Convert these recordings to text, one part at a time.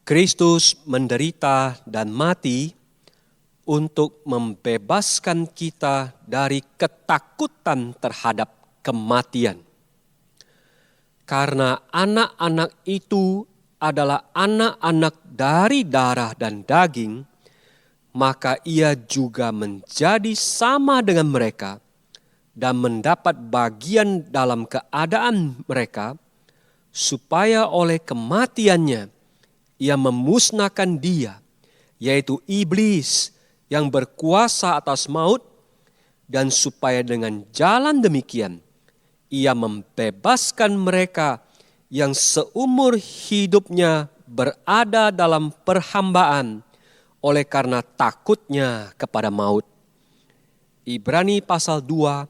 Kristus menderita dan mati untuk membebaskan kita dari ketakutan terhadap kematian. Karena anak-anak itu adalah anak-anak dari darah dan daging, maka ia juga menjadi sama dengan mereka dan mendapat bagian dalam keadaan mereka, supaya oleh kematiannya ia memusnahkan dia, yaitu iblis yang berkuasa atas maut, dan supaya dengan jalan demikian ia membebaskan mereka yang seumur hidupnya berada dalam perhambaan oleh karena takutnya kepada maut. Ibrani pasal 2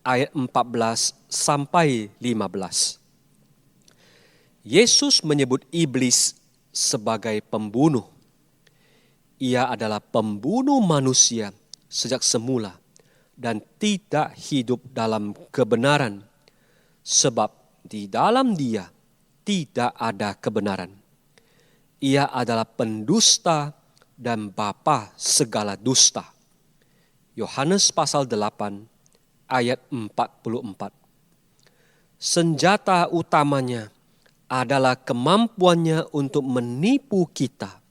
ayat 14 sampai 15. Yesus menyebut iblis sebagai pembunuh. Ia adalah pembunuh manusia sejak semula dan tidak hidup dalam kebenaran, sebab di dalam dia tidak ada kebenaran. Ia adalah pendusta dan bapa segala dusta. Yohanes pasal 8 ayat 44. Senjata utamanya adalah kemampuannya untuk menipu kita.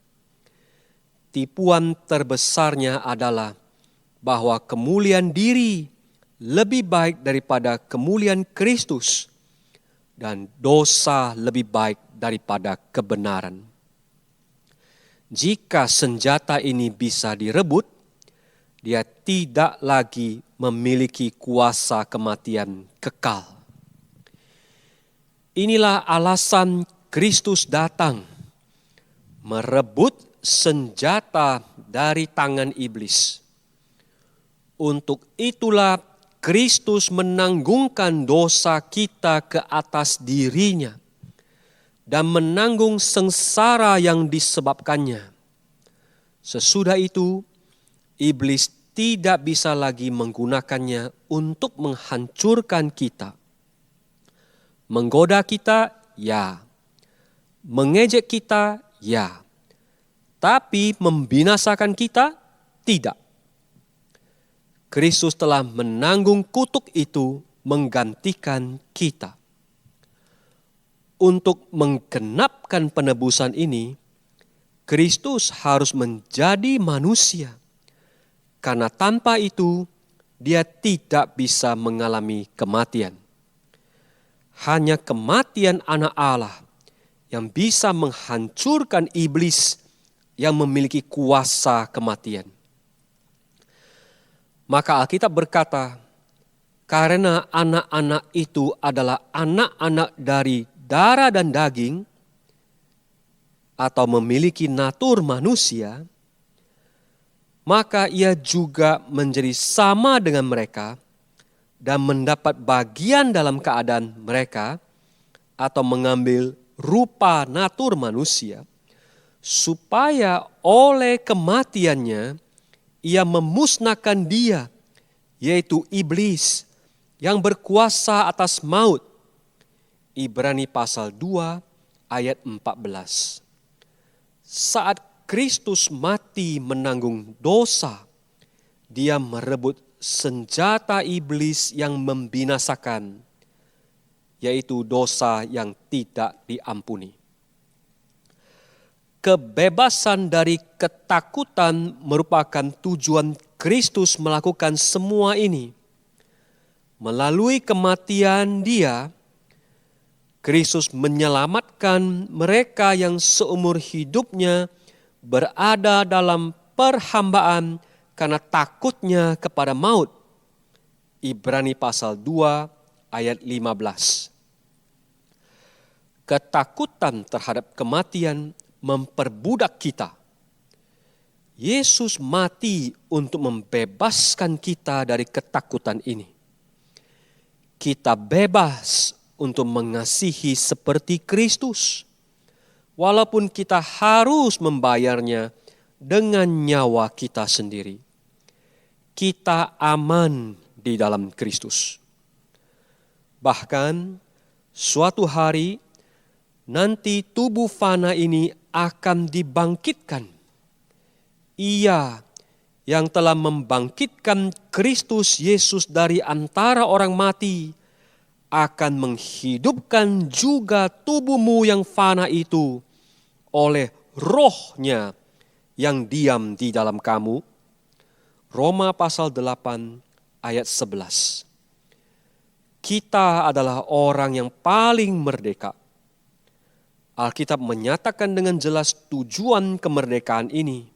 Tipuan terbesarnya adalah bahwa kemuliaan diri lebih baik daripada kemuliaan Kristus, dan dosa lebih baik daripada kebenaran. Jika senjata ini bisa direbut, dia tidak lagi memiliki kuasa kematian kekal. Inilah alasan Kristus datang, merebut senjata dari tangan iblis. Untuk itulah Kristus menanggungkan dosa kita ke atas dirinya dan menanggung sengsara yang disebabkannya. Sesudah itu, iblis tidak bisa lagi menggunakannya untuk menghancurkan kita. Menggoda kita, ya. Mengejek kita, ya. Tapi membinasakan kita, tidak. Kristus telah menanggung kutuk itu menggantikan kita. Untuk menggenapkan penebusan ini, Kristus harus menjadi manusia. Karena tanpa itu, dia tidak bisa mengalami kematian. Hanya kematian anak Allah yang bisa menghancurkan iblis yang memiliki kuasa kematian. Maka Alkitab berkata, karena anak-anak itu adalah anak-anak dari darah dan daging, atau memiliki natur manusia, maka ia juga menjadi sama dengan mereka dan mendapat bagian dalam keadaan mereka, atau mengambil rupa natur manusia, supaya oleh kematiannya ia memusnahkan dia, yaitu iblis yang berkuasa atas maut. Ibrani pasal 2 ayat 14. Saat Kristus mati menanggung dosa, dia merebut senjata iblis yang membinasakan, yaitu dosa yang tidak diampuni. Kebebasan dari ketakutan merupakan tujuan Kristus melakukan semua ini. Melalui kematian dia, Kristus menyelamatkan mereka yang seumur hidupnya berada dalam perhambaan karena takutnya kepada maut. Ibrani pasal 2 ayat 15. Ketakutan terhadap kematian memperbudak kita. Yesus mati untuk membebaskan kita dari ketakutan ini. Kita bebas untuk mengasihi seperti Kristus, walaupun kita harus membayarnya dengan nyawa kita sendiri. Kita aman di dalam Kristus. Bahkan suatu hari nanti tubuh fana ini akan dibangkitkan. Ia yang telah membangkitkan Kristus Yesus dari antara orang mati akan menghidupkan juga tubuhmu yang fana itu oleh Roh-Nya yang diam di dalam kamu. Roma pasal 8 ayat 11. Kita adalah orang yang paling merdeka. Alkitab menyatakan dengan jelas tujuan kemerdekaan ini.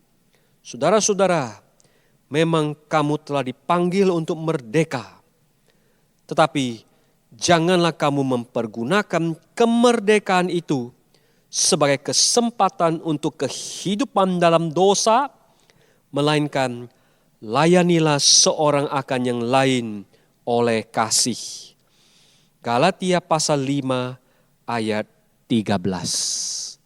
Saudara-saudara, memang kamu telah dipanggil untuk merdeka. Tetapi janganlah kamu mempergunakan kemerdekaan itu sebagai kesempatan untuk kehidupan dalam dosa, melainkan layanilah seorang akan yang lain oleh kasih. Galatia pasal 5 ayat 13.